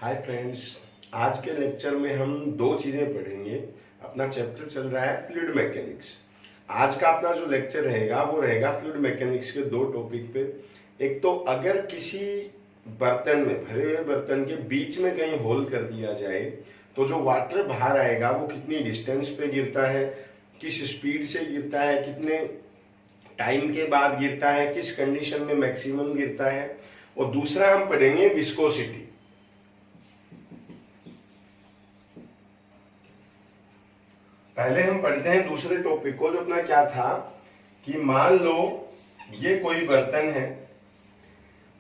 Hi friends, आज के lecture में हम दो चीजें पढ़ेंगे। अपना चैप्टर चल रहा है फ्लूइड मैकेनिक्स। आज का अपना जो लेक्चर रहेगा वो रहेगा फ्लूइड मैकेनिक्स के दो टॉपिक पे। एक तो अगर किसी बर्तन में, भरे हुए बर्तन के बीच में कहीं होल कर दिया जाए तो जो वाटर बाहर आएगा वो कितनी डिस्टेंस पे गिरता है, किस स्पीड से गिरता है, कितने टाइम के बाद गिरता है, किस कंडीशन में मैक्सिमम गिरता है। और दूसरा हम पढ़ेंगे विस्कोसिटी। पहले हम पढ़ते हैं दूसरे टॉपिक को, जो अपना क्या था कि मान लो ये कोई बर्तन है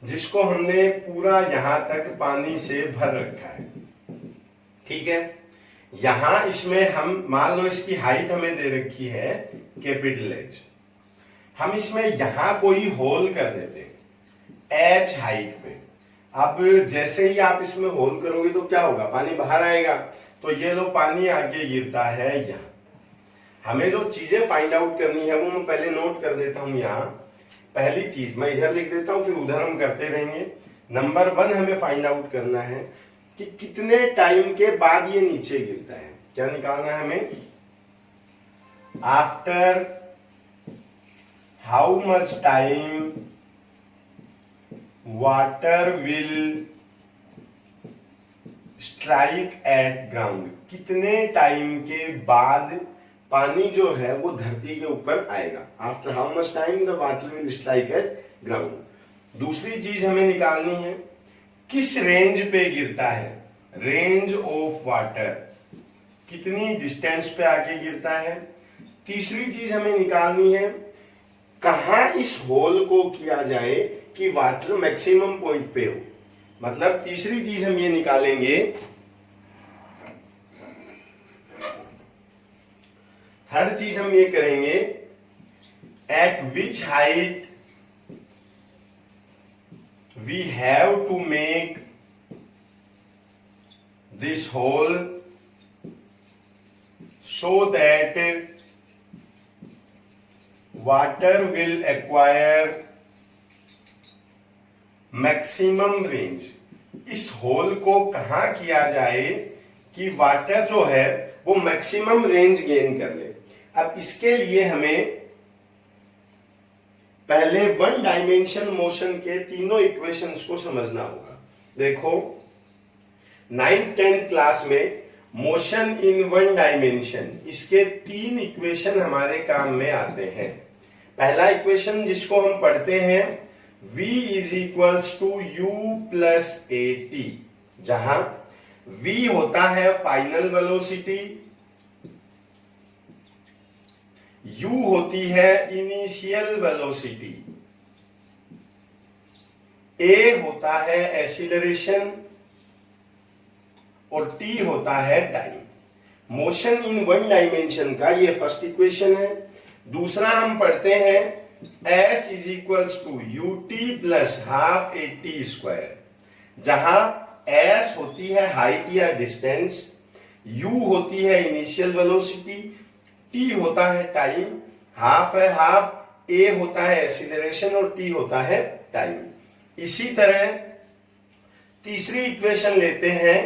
जिसको हमने पूरा यहां तक पानी से भर रखा है। ठीक है, यहां इसमें हम मान लो इसकी हाइट हमें दे रखी है कैपिटल एच। हम इसमें यहां कोई होल कर देते हैं एच हाइट पे। अब जैसे ही आप इसमें होल करोगे तो क्या होगा, पानी बाहर आएगा। तो ये लो पानी आगे गिरता है यहाँ। हमें जो चीजें फाइंड आउट करनी है वो मैं पहले नोट कर देता हूं। यहाँ पहली चीज मैं इधर लिख देता हूं, फिर उधर हम करते रहेंगे। नंबर 1 हमें फाइंड आउट करना है कि कितने टाइम के बाद ये नीचे गिरता है। क्या निकालना है हमें, after how much time water will strike eight ground. कितने टाइम के बाद पानी जो है वो धरती के ऊपर आएगा। After how much time the water will strike eight ground. दूसरी चीज हमें निकालनी है किस रेंज पे गिरता है, रेंज ऑफ वाटर, कितनी डिस्टेंस पे आके गिरता है। तीसरी चीज हमें निकालनी है कहां इस होल को किया जाए कि वाटर मैक्सिमम पॉइंट पे हो। मतलब तीसरी चीज हम ये निकालेंगे, हर चीज हम ये करेंगे at which height we have to make this hole so that water will acquire maximum range. इस होल को कहां किया जाए कि वाटर जो है वो मैक्सिमम रेंज गेन कर ले। अब इसके लिए हमें पहले 1 डायमेंशन मोशन के तीनों इक्वेशंस को समझना होगा। देखो 9th 10th क्लास में मोशन इन 1 डायमेंशन, इसके 3 इक्वेशन हमारे काम में आते हैं। पहला इक्वेशन जिसको हम पढ़ते हैं v is equals to u plus a t, जहां v होता है फाइनल वेलोसिटी, u होती है इनिशियल वेलोसिटी, a होता है एक्सीलरेशन और t होता है टाइम। मोशन इन 1 डायमेंशन का ये फर्स्ट इक्वेशन है। दूसरा हम पढ़ते हैं s is equals to u t plus half a t square, जहां s होती है हाइट या डिस्टेंस, u होती है इनिशियल वेलोसिटी, t होता है टाइम, हाफ है हाफ, a होता है एक्सीलरेशन और t होता है टाइम। इसी तरह तीसरी इक्वेशन लेते हैं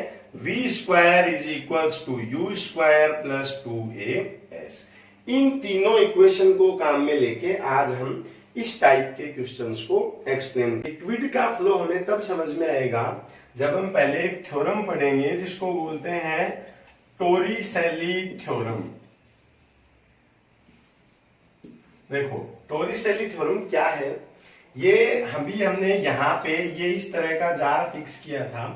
v square is equals to u square plus 2as। इन तीनों इक्वेशन को काम में लेके आज हम इस टाइप के क्वेश्चंस को एक्सप्लेन। लिक्विड का फ्लो हमें तब समझ में आएगा जब हम पहले एक थ्योरम पढ़ेंगे जिसको बोलते हैं टोरिसेली थ्योरम। देखो टोरिसेली थ्योरम क्या है, ये हमने यहाँ पे ये इस तरह का जार फिक्स किया था।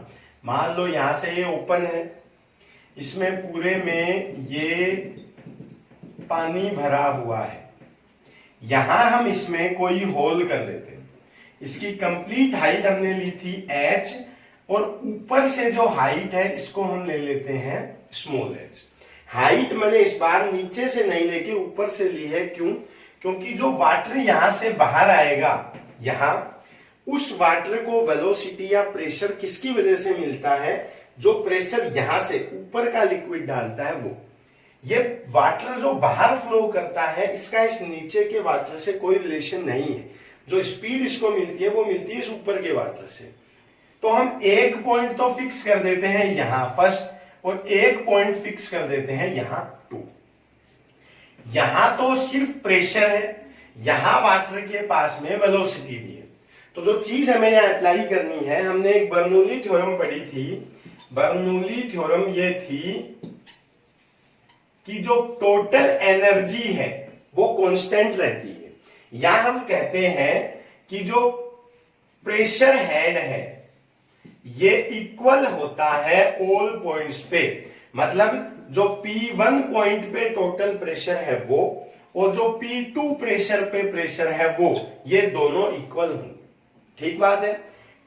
मान लो यहां से ये ओपन है, इसमें पूरे में ये पानी भरा हुआ है। यहां हम इसमें कोई होल कर देते हैं। इसकी कंप्लीट हाइट हमने ली थी h, और ऊपर से जो हाइट है इसको हम ले लेते हैं स्मॉल h। हाइट मैंने इस बार नीचे से नहीं लेके ऊपर से ली है। क्यों? क्योंकि जो वाटर यहां से बाहर आएगा, यहां उस वाटर को वेलोसिटी या प्रेशर किसकी वजह से मिलता है, जो प्रेशर यहां से ऊपर का लिक्विड डालता है वो। ये वाटर जो बाहर फ्लो करता है इसका इस नीचे के वाटर से कोई रिलेशन नहीं है। जो स्पीड इसको मिलती है वो मिलती है इस ऊपर के वाटर से। तो हम एक पॉइंट तो फिक्स कर देते हैं यहां फर्स्ट, और एक पॉइंट फिक्स कर देते हैं यहां 2। यहां तो सिर्फ प्रेशर है, यहां वाटर के पास में वेलोसिटी भी है। तो जो चीज हमें यहां अप्लाई करनी है, हमने एक बर्नौली थ्योरम पढ़ी थी। बर्नौली थ्योरम ये थी कि जो टोटल एनर्जी है वो कांस्टेंट रहती है, या हम कहते हैं कि जो प्रेशर हेड है ये इक्वल होता है ऑल पॉइंट्स पे। मतलब जो P1 पॉइंट पे टोटल प्रेशर है वो, और जो P2 प्रेशर पे प्रेशर है वो, ये दोनों इक्वल होंगे। ठीक बात है।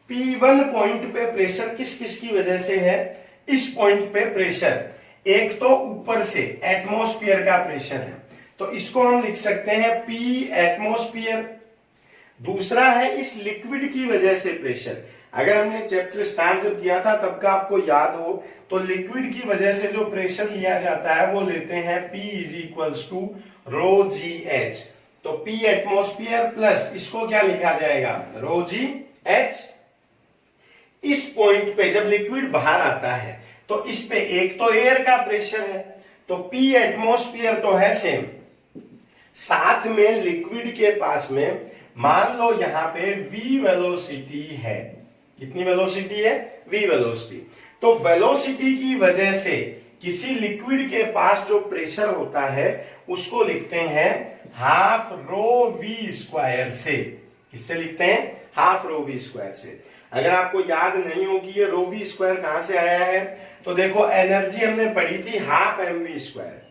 P1 पॉइंट पे प्रेशर किस किस की वजह से है? इस पॉइंट पे प्रेशर एक तो ऊपर से एटमॉस्फेयर का प्रेशर है, तो इसको हम लिख सकते हैं P एटमॉस्फेयर। दूसरा है इस लिक्विड की वजह से प्रेशर। अगर हमने चैप्टर स्टार्ट जब किया था तब का आपको याद हो तो लिक्विड की वजह से जो प्रेशर लिया जाता है वो लेते हैं P is equals to rho g h. तो P एटमॉस्फेयर प्लस इसको क्या लिखा जाएगा? रो जी एच। इस पॉइंट पे जब लिक्विड बाहर आता है तो इस पे एक तो एयर का प्रेशर है, तो P एटमॉस्फेयर तो है सेम, साथ में लिक्विड के पास में मान लो यहां पे V वेलोसिटी है। कितनी वेलोसिटी है? V velocity. तो वेलोसिटी की वजह से किसी लिक्विड के पास जो प्रेशर होता है उसको लिखते हैं हाफ रो वी स्क्वायर से। किससे लिखते हैं? हाफ रो वी स्क्वायर से। अगर आपको याद नहीं हो कि ये रो वी स्क्वायर कहां से आया है, तो देखो एनर्जी हमने पढ़ी थी हाफ एम वी स्क्वायर,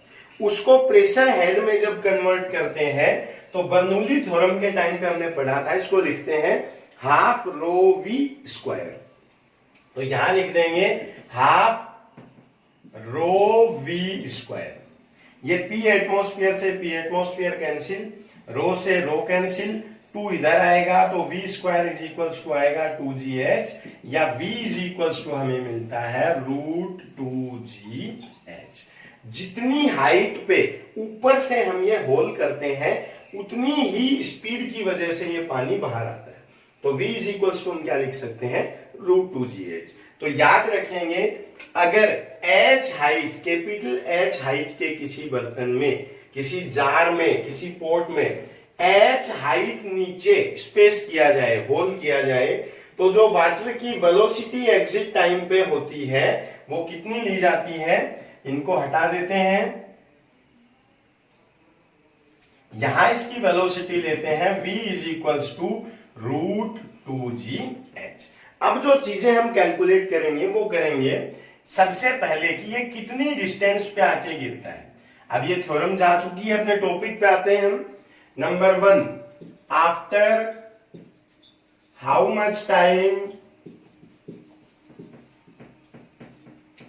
उसको प्रेशर हेड में जब कन्वर्ट करते हैं तो बर्नौली थ्योरम के टाइम पे हमने पढ़ा था, इसको लिखते हैं हाफ रो वी स्क्वायर। तो यहां लिख देंगे हाफ रो वी स्क्वायर। ये P एटमॉस्फेयर से P एटमॉस्फेयर कैंसिल, रो से रो कैंसिल, 2 इधर आएगा तो V square is equals to आएगा 2GH, या V इज इक्वल्स टू हमें मिलता है √2GH। जितनी हाइट पे ऊपर से हम ये होल करते हैं उतनी ही स्पीड की वजह से ये पानी बाहर आता है। तो V इज इक्वल्स टू हम क्या लिख सकते हैं? √2GH। तो याद रखेंगे अगर H height, capital H height के किसी बर्तन में, किसी जार में, किसी पॉट में H हाइट नीचे स्पेस किया जाए, होल किया जाए, तो जो वाटर की वेलोसिटी एग्जिट टाइम पे होती है वो कितनी ली जाती है? इनको हटा देते हैं, यहां इसकी वेलोसिटी लेते हैं V is equals to √2GH। अब जो चीजें हम कैलकुलेट करेंगे वो करेंगे सबसे पहले कि ये कितनी डिस्टेंस पे आके गिरता है। अब ये थ्योरम जा चुकी है, अपने टॉपिक पे आते हैं हम। Number 1, after how much time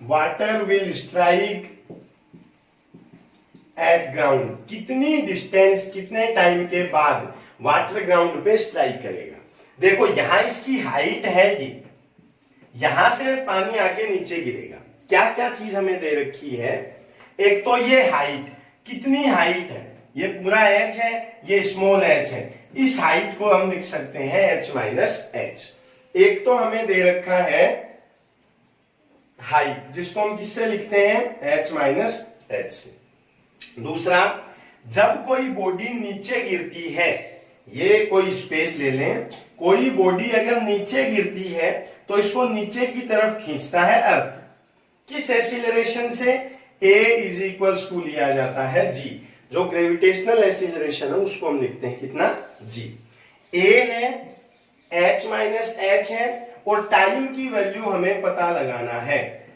water will strike eight ground. कितनी डिस्टेंस, कितने टाइम के बाद वाटर ग्राउंड पे स्ट्राइक करेगा। देखो यहां इसकी हाइट है, ये यहां से पानी आके नीचे गिरेगा। क्या क्या चीज हमें दे रखी है? एक तो ये हाइट, कितनी हाइट है? ये पूरा h है, ये स्मॉल h है। इस हाइट को हम लिख सकते हैं h माइनस h। एक तो हमें दे रखा है हाइट, जिसको हम किससे लिखते हैं? h माइनस h से। दूसरा, जब कोई बॉडी नीचे गिरती है, ये कोई स्पेस ले लें, कोई बॉडी अगर नीचे गिरती है तो इसको नीचे की तरफ खींचता है अर्थ। किस एक्सीलरेशन से? a इज इक्वल्स टू लिया जाता है g। जो ग्रेविटेशनल एक्सीलरेशन है उसको हम लिखते हैं कितना? g। a है, h माइनस h है, और टाइम की वैल्यू हमें पता लगाना है।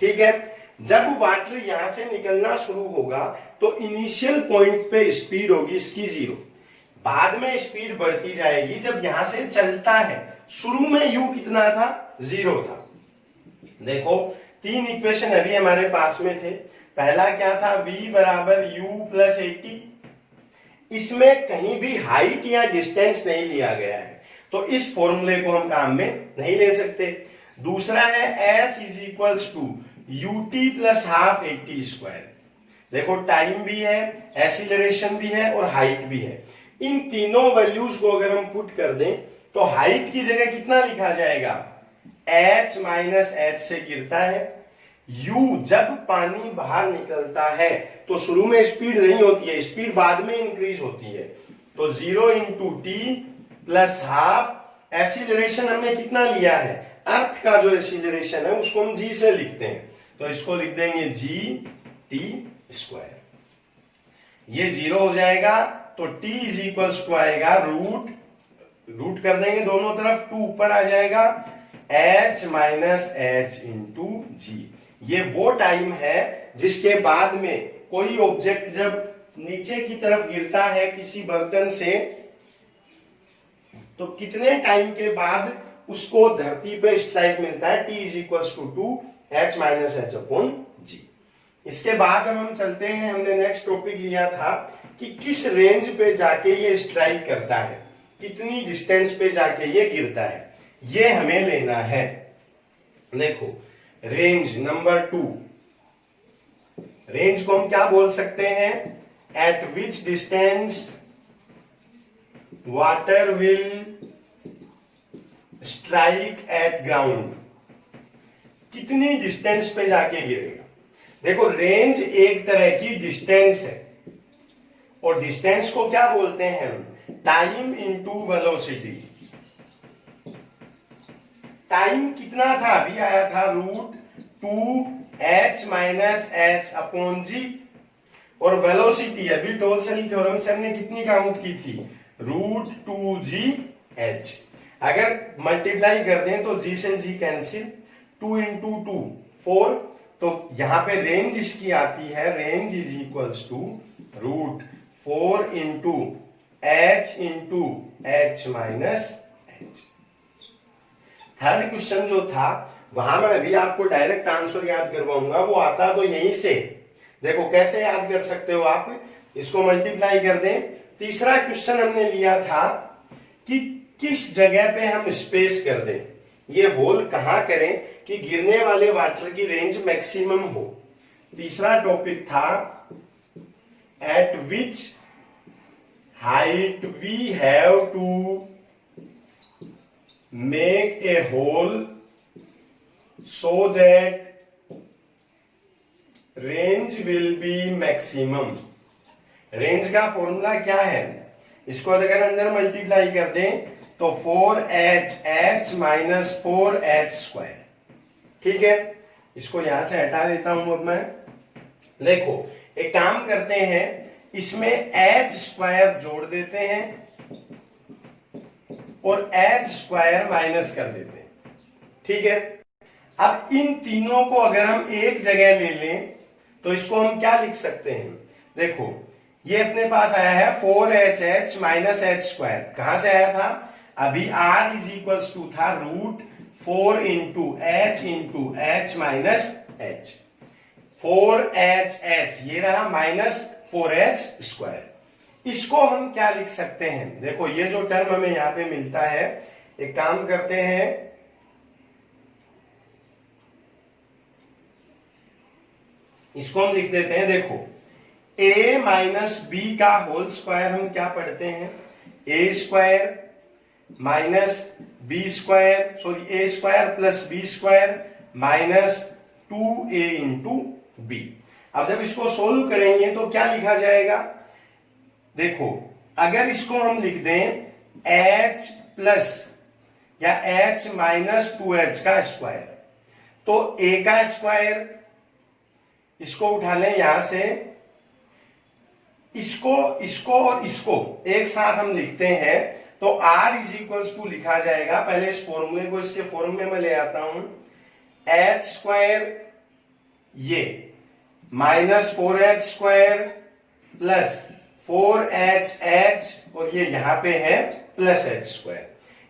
ठीक है। जब वाटर यहां से निकलना शुरू होगा तो इनिशियल पॉइंट पे स्पीड होगी इसकी 0, बाद में स्पीड बढ़ती जाएगी। जब यहां से चलता है, शुरू में u कितना था? 0 था। देखो 3 इक्वेशन अभी हमारे पास में थे। पहला क्या था? v बराबर u प्लस 80। इसमें कहीं भी हाइट या डिस्टेंस नहीं लिया गया है, तो इस फॉर्मूले को हम काम में नहीं ले सकते। दूसरा है s is equals to ut plus half 80 square. देखो टाइम भी है, एक्सीलरेशन भी है और हाइट भी है। इन तीनों वैल्यूज को अगर हम पुट कर दें तो हाइट की जगह कितना लिखा जाएगा? H माइनस एच से गिरता है। U जब पानी बाहर निकलता है तो शुरू में स्पीड नहीं होती है, स्पीड बाद में इंक्रीज होती है। तो 0 into T plus half. Acceleration हमने कितना लिया है, अर्थ का जो एसिलरेशन है उसको हम जी से लिखते हैं, तो इसको लिख देंगे जी टी स्क्वायर। ये 0 हो जाएगा तो t इज इक्वल्स टू आएगा रूट कर देंगे दोनों तरफ, 2 ऊपर आ जाएगा, h माइनस एच इंटू जी। ये वो टाइम है जिसके बाद में कोई ऑब्जेक्ट जब नीचे की तरफ गिरता है किसी बर्तन से, तो कितने टाइम के बाद उसको धरती पे स्ट्राइक मिलता है, t is equals to 2 h minus H upon G. इसके बाद हम चलते हैं, हमने नेक्स्ट टॉपिक लिया था कि किस रेंज पे जाके ये स्ट्राइक करता है, कितनी डिस्टेंस पे जाके ये गिरता है, ये हमें लेना है। देखो रेंज नंबर 2, रेंज को हम क्या बोल सकते हैं, eight which distance water will strike eight ground, कितनी डिस्टेंस पे जाके गिरेगा। देखो रेंज एक तरह की डिस्टेंस है, और डिस्टेंस को क्या बोलते हैं हम, टाइम इंटू वेलोसिटी। टाइम कितना था, अभी आया था √2h माइनस एच अपॉन जी, और वेलोसिटी अभी टोल्सनी थ्योरम से हमने कितनी काउंट की थी, √2gh। अगर मल्टीप्लाई कर दें तो g से g कैंसिल, 2 इंटू 2 4, तो यहां पे रेंज इसकी आती है, range is equals to √4 into h into h minus h। Third question जो था वहां मैं अभी आपको डायरेक्ट आंसर याद करवाऊंगा, वो आता तो यहीं से। देखो कैसे याद कर सकते हो आप, इसको मल्टीप्लाई कर दें। तीसरा क्वेश्चन हमने लिया था कि किस जगह पे हम स्पेस कर दें, ये होल कहां करें कि गिरने वाले वाटर की रेंज मैक्सिमम हो। तीसरा टॉपिक था at which height we have to make a hole so that range will be maximum. Range का फॉर्मूला क्या है, इसको अगर अंदर मल्टीप्लाई कर दें तो 4h माइनस 4h स्क्वायर। ठीक है, इसको यहां से हटा देता हूं अब मैं। देखो एक काम करते हैं, इसमें h स्क्वायर जोड़ देते हैं और h स्क्वायर माइनस कर देते हैं। ठीक है, अब इन तीनों को अगर हम एक जगह ले लें तो इसको हम क्या लिख सकते हैं, देखो ये अपने पास आया है 4h माइनस h स्क्वायर, कहां से आया था, अभी r इज इक्वल्स टू था √4 into h minus h। 4h ये रहा माइनस 4h स्क्वायर। इसको हम क्या लिख सकते हैं, देखो ये जो टर्म हमें यहां पे मिलता है, एक काम करते हैं, इसको हम लिख देते हैं। देखो a माइनस बी का होल स्क्वायर हम क्या पढ़ते हैं, a square minus B square, sorry a square plus B square minus 2a into B. अब जब इसको सोल्व करेंगे तो क्या लिखा जाएगा, देखो अगर इसको हम लिख दें h प्लस या h माइनस 2h का स्क्वायर, तो a का स्क्वायर, इसको उठा लें यहां से, इसको और इसको एक साथ हम लिखते हैं तो r इज इक्वल्स टू लिखा जाएगा, पहले इस फॉर्मूले को इसके फॉर्म में मैं ले आता हूं, h स्क्वायर ये minus 4h square plus 4h और ये यहां पे है प्लस h स्क्वायर।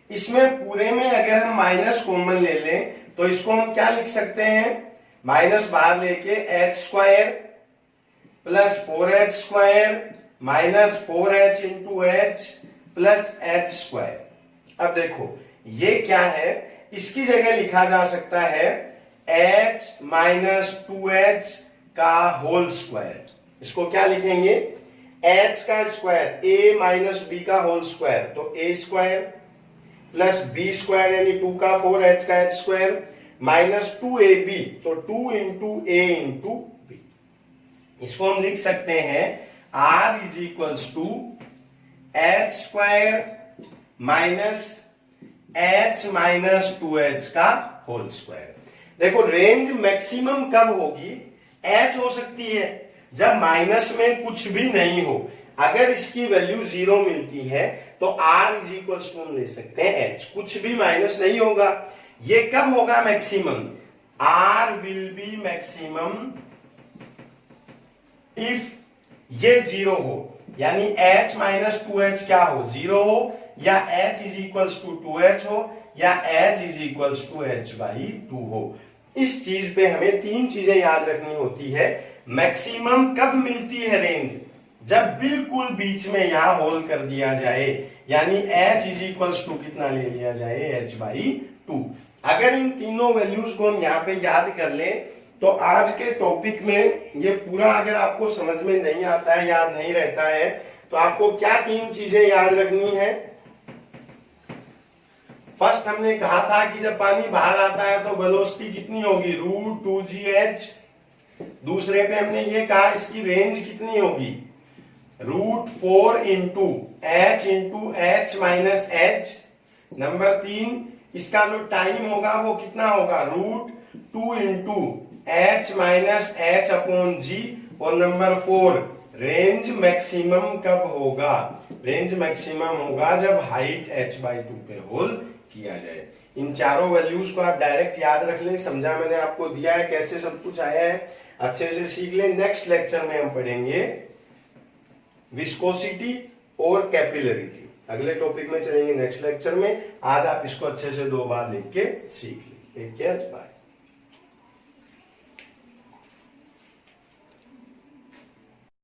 इसमें पूरे में अगर हम माइनस कॉमन ले लें तो इसको हम क्या लिख सकते हैं, माइनस बाहर लेके h square plus 4h square minus 4h into h plus h square. अब देखो ये क्या है, इसकी जगह लिखा जा सकता है h माइनस 2h का होल स्क्वायर। इसको क्या लिखेंगे, h का स्क्वायर a माइनस b का होल स्क्वायर, तो a square plus B square यानी 2 का 4h का h स्क्वायर माइनस 2ab, तो 2 इंटू ए इंटू बी। इसको हम लिख सकते हैं r is equals to h square minus h minus 2h का होल स्क्वायर। देखो रेंज मैक्सिमम कब होगी, h हो सकती है जब माइनस में कुछ भी नहीं हो। अगर इसकी वैल्यू 0 मिलती है तो r इज इक्वल्स टू हम ले सकते हैं h, कुछ भी माइनस नहीं होगा। ये कब होगा maximum, r will be maximum if ये 0 हो, यानी h माइनस 2h क्या हो, 0 हो, या h is equals to 2h हो, या h is equals to h by 2 हो। इस चीज पे हमें तीन चीजें याद रखनी होती है। मैक्सिमम कब मिलती है रेंज, जब बिल्कुल बीच में यहां होल कर दिया जाए, यानी h इज इक्वल्स टू कितना ले लिया जाए, h बाई 2। अगर इन तीनों वैल्यूज को हम यहाँ पे याद कर लें तो आज के टॉपिक में ये पूरा अगर आपको समझ में नहीं आता है, याद नहीं रहता है, तो आपको क्या तीन चीजें याद रखनी है। फर्स्ट हमने कहा था कि जब पानी बाहर आता है तो वेलोसिटी कितनी होगी, √2gh। दूसरे पे हमने ये कहा इसकी रेंज कितनी होगी, √4 into h minus h। Number 3 इसका जो टाइम होगा वो कितना होगा, √2 into h minus h upon g। और नंबर 4 रेंज मैक्सिमम कब होगा, रेंज मैक्सिमम होगा जब हाइट h बाई 2 पे होल किया जाए। इन चारों वैल्यूज को आप डायरेक्ट याद रख लें, समझा मैंने आपको दिया है कैसे सब कुछ आया है, अच्छे से सीख लें। नेक्स्ट लेक्चर में हम पढ़ेंगे विस्कोसिटी और कैपिलरिटी, अगले टॉपिक में चलेंगे नेक्स्ट लेक्चर में। आज आप इसको अच्छे से 2 बार लिख के सीख लें। Take care, bye.